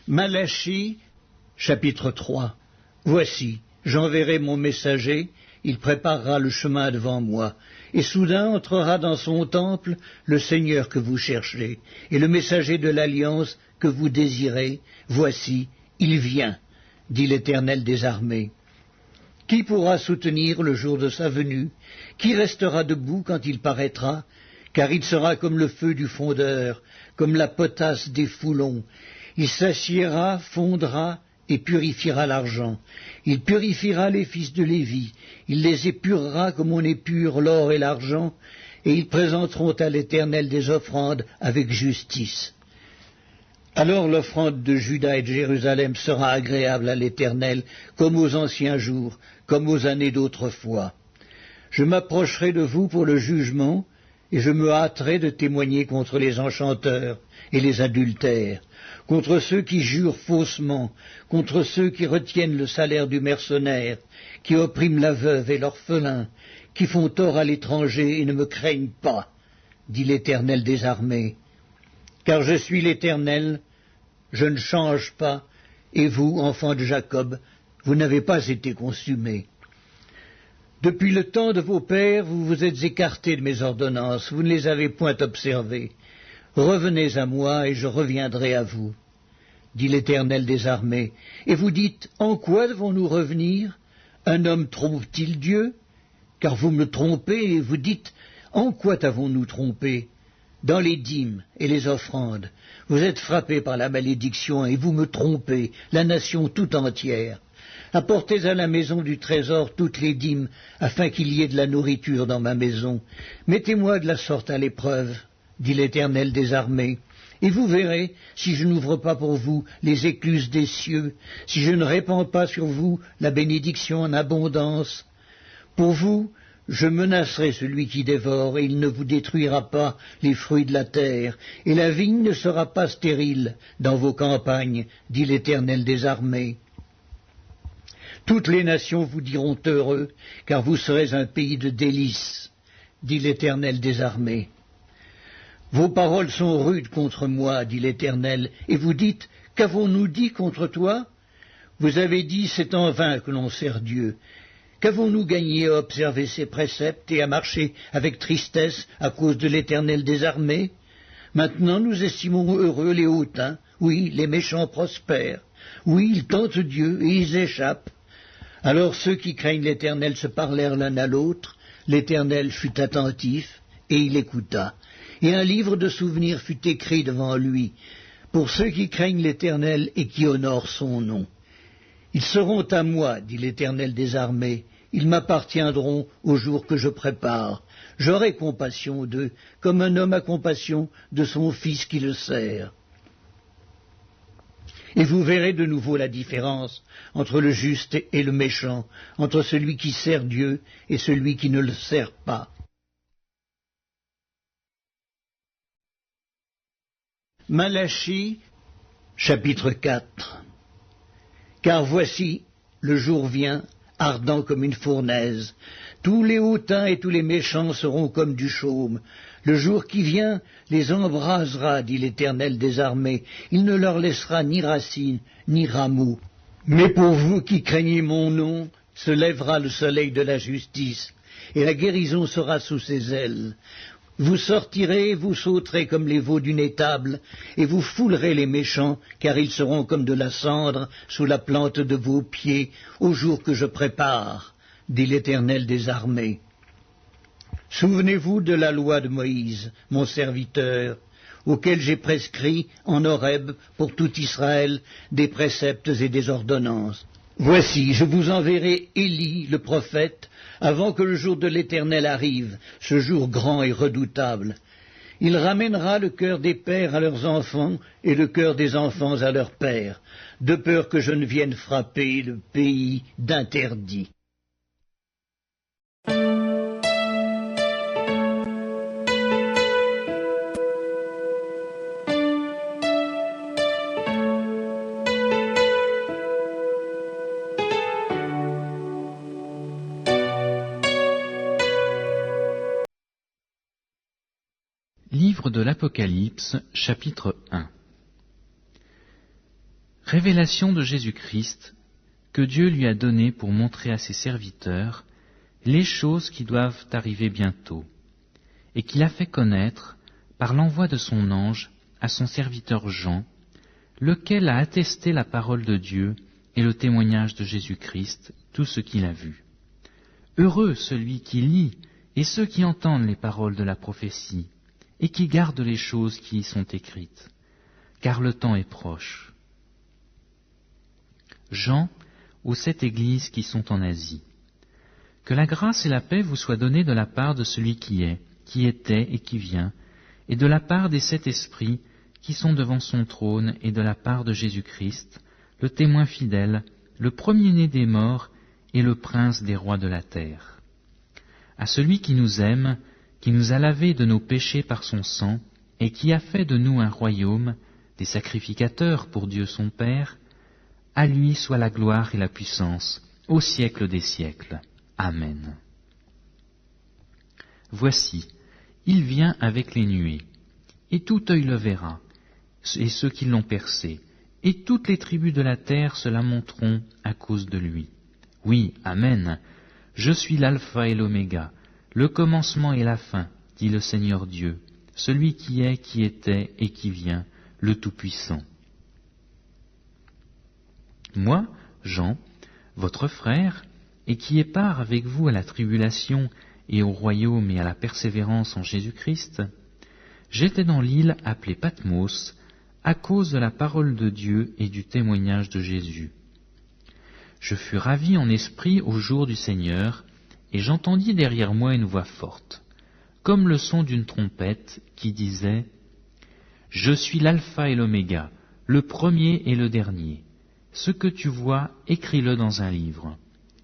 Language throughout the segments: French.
Malachie, chapitre 3. Voici, j'enverrai mon messager, il préparera le chemin devant moi. Et soudain entrera dans son temple le Seigneur que vous cherchez, et le messager de l'alliance que vous désirez. Voici, il vient, dit l'Éternel des armées. Qui pourra soutenir le jour de sa venue? Qui restera debout quand il paraîtra? Car il sera comme le feu du fondeur, comme la potasse des foulons. Il s'assiera, fondra et purifiera l'argent. Il purifiera les fils de Lévi. Il les épurera comme on épure l'or et l'argent, et ils présenteront à l'Éternel des offrandes avec justice. Alors l'offrande de Juda et de Jérusalem sera agréable à l'Éternel, comme aux anciens jours, comme aux années d'autrefois. Je m'approcherai de vous pour le jugement, et je me hâterai de témoigner contre les enchanteurs et les adultères, contre ceux qui jurent faussement, contre ceux qui retiennent le salaire du mercenaire, qui oppriment la veuve et l'orphelin, qui font tort à l'étranger et ne me craignent pas, dit l'Éternel des armées. Car je suis l'Éternel, je ne change pas, et vous, enfants de Jacob, vous n'avez pas été consumés. Depuis le temps de vos pères, vous vous êtes écartés de mes ordonnances, vous ne les avez point observées. Revenez à moi, et je reviendrai à vous, dit l'Éternel des armées. Et vous dites, en quoi devons-nous revenir? Un homme trompe-t-il Dieu? Car vous me trompez, et vous dites, en quoi t'avons-nous trompé? Dans les dîmes et les offrandes. Vous êtes frappés par la malédiction, et vous me trompez, la nation tout entière. Apportez à la maison du trésor toutes les dîmes, afin qu'il y ait de la nourriture dans ma maison. Mettez-moi de la sorte à l'épreuve, dit l'Éternel des armées, et vous verrez si je n'ouvre pas pour vous les écluses des cieux, si je ne répands pas sur vous la bénédiction en abondance. Pour vous, je menacerai celui qui dévore, et il ne vous détruira pas les fruits de la terre, et la vigne ne sera pas stérile dans vos campagnes, dit l'Éternel des armées. Toutes les nations vous diront heureux, car vous serez un pays de délices, dit l'Éternel des armées. Vos paroles sont rudes contre moi, dit l'Éternel, et vous dites, qu'avons-nous dit contre toi? Vous avez dit, c'est en vain que l'on sert Dieu. Qu'avons-nous gagné à observer ses préceptes et à marcher avec tristesse à cause de l'Éternel des armées? Maintenant nous estimons heureux les hautains, oui, les méchants prospèrent, oui, ils tentent Dieu et ils échappent. Alors ceux qui craignent l'Éternel se parlèrent l'un à l'autre, l'Éternel fut attentif, et il écouta, et un livre de souvenirs fut écrit devant lui, pour ceux qui craignent l'Éternel et qui honorent son nom. Ils seront à moi, dit l'Éternel des armées, ils m'appartiendront au jour que je prépare. J'aurai compassion d'eux, comme un homme a compassion de son fils qui le sert. Et vous verrez de nouveau la différence entre le juste et le méchant, entre celui qui sert Dieu et celui qui ne le sert pas. Malachie, chapitre 4. Car voici, le jour vient, ardent comme une fournaise. Tous les hautains et tous les méchants seront comme du chaume. Le jour qui vient les embrasera, dit l'Éternel des armées. Il ne leur laissera ni racine, ni rameaux. Mais pour vous qui craignez mon nom, se lèvera le soleil de la justice, et la guérison sera sous ses ailes. Vous sortirez, vous sauterez comme les veaux d'une étable, et vous foulerez les méchants, car ils seront comme de la cendre sous la plante de vos pieds, au jour que je prépare, dit l'Éternel des armées. Souvenez-vous de la loi de Moïse, mon serviteur, auquel j'ai prescrit en Horeb pour tout Israël des préceptes et des ordonnances. Voici, je vous enverrai Élie, le prophète, avant que le jour de l'Éternel arrive, ce jour grand et redoutable. Il ramènera le cœur des pères à leurs enfants et le cœur des enfants à leurs pères, de peur que je ne vienne frapper le pays d'interdit. Livre de l'Apocalypse, chapitre 1. Révélation de Jésus-Christ que Dieu lui a donnée pour montrer à ses serviteurs les choses qui doivent arriver bientôt, et qu'il a fait connaître par l'envoi de son ange à son serviteur Jean, lequel a attesté la parole de Dieu et le témoignage de Jésus-Christ, tout ce qu'il a vu. Heureux celui qui lit et ceux qui entendent les paroles de la prophétie et qui gardent les choses qui y sont écrites, car le temps est proche. Jean, aux 7 églises qui sont en Asie. Que la grâce et la paix vous soient données de la part de celui qui est, qui était et qui vient, et de la part des 7 esprits qui sont devant son trône, et de la part de Jésus-Christ, le témoin fidèle, le premier-né des morts et le prince des rois de la terre. À celui qui nous aime, qui nous a lavés de nos péchés par son sang, et qui a fait de nous un royaume, des sacrificateurs pour Dieu son Père, à lui soit la gloire et la puissance, au siècle des siècles. Amen. Voici, il vient avec les nuées, et tout œil le verra, et ceux qui l'ont percé, et toutes les tribus de la terre se lamenteront à cause de lui. Oui, Amen. Je suis l'alpha et l'oméga, le commencement et la fin, dit le Seigneur Dieu, celui qui est, qui était et qui vient, le Tout-Puissant. Moi, Jean, votre frère, et qui ai part avec vous à la tribulation et au royaume et à la persévérance en Jésus-Christ, j'étais dans l'île appelée Patmos, à cause de la parole de Dieu et du témoignage de Jésus. Je fus ravi en esprit au jour du Seigneur, et j'entendis derrière moi une voix forte, comme le son d'une trompette, qui disait « Je suis l'alpha et l'oméga, le premier et le dernier. Ce que tu vois, écris-le dans un livre,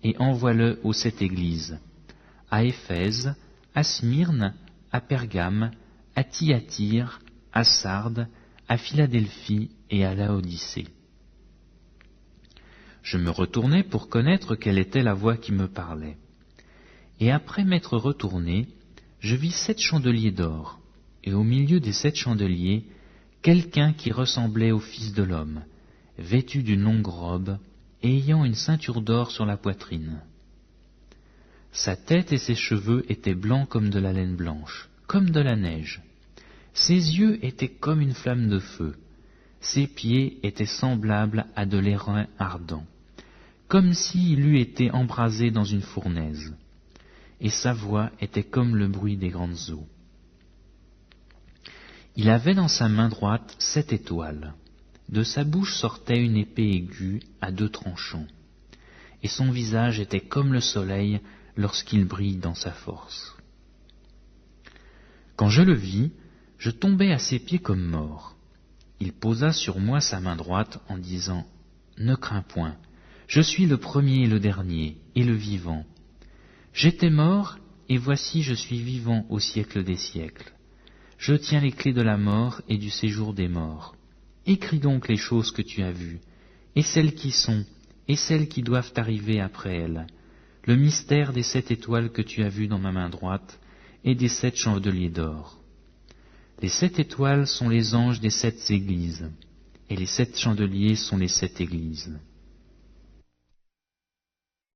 et envoie-le aux 7 églises, à Éphèse, à Smyrne, à Pergame, à Thyatire, à Sardes, à Philadelphie et à Laodicée. » Je me retournai pour connaître quelle était la voix qui me parlait. Et après m'être retourné, je vis 7 chandeliers d'or, et au milieu des 7 chandeliers, quelqu'un qui ressemblait au Fils de l'homme, vêtu d'une longue robe, et ayant une ceinture d'or sur la poitrine. Sa tête et ses cheveux étaient blancs comme de la laine blanche, comme de la neige. Ses yeux étaient comme une flamme de feu. Ses pieds étaient semblables à de l'airain ardent, comme s'il eût été embrasé dans une fournaise. Et sa voix était comme le bruit des grandes eaux. Il avait dans sa main droite 7 étoiles. De sa bouche sortait une épée aiguë à 2 tranchants, et son visage était comme le soleil lorsqu'il brille dans sa force. Quand je le vis, je tombai à ses pieds comme mort. Il posa sur moi sa main droite en disant « Ne crains point, je suis le premier et le dernier, et le vivant. J'étais mort, et voici je suis vivant au siècle des siècles. Je tiens les clés de la mort et du séjour des morts. Écris donc les choses que tu as vues, et celles qui sont, et celles qui doivent arriver après elles, le mystère des 7 étoiles que tu as vues dans ma main droite, et des 7 chandeliers d'or. Les 7 étoiles sont les anges des 7 églises, et les 7 chandeliers sont les 7 églises.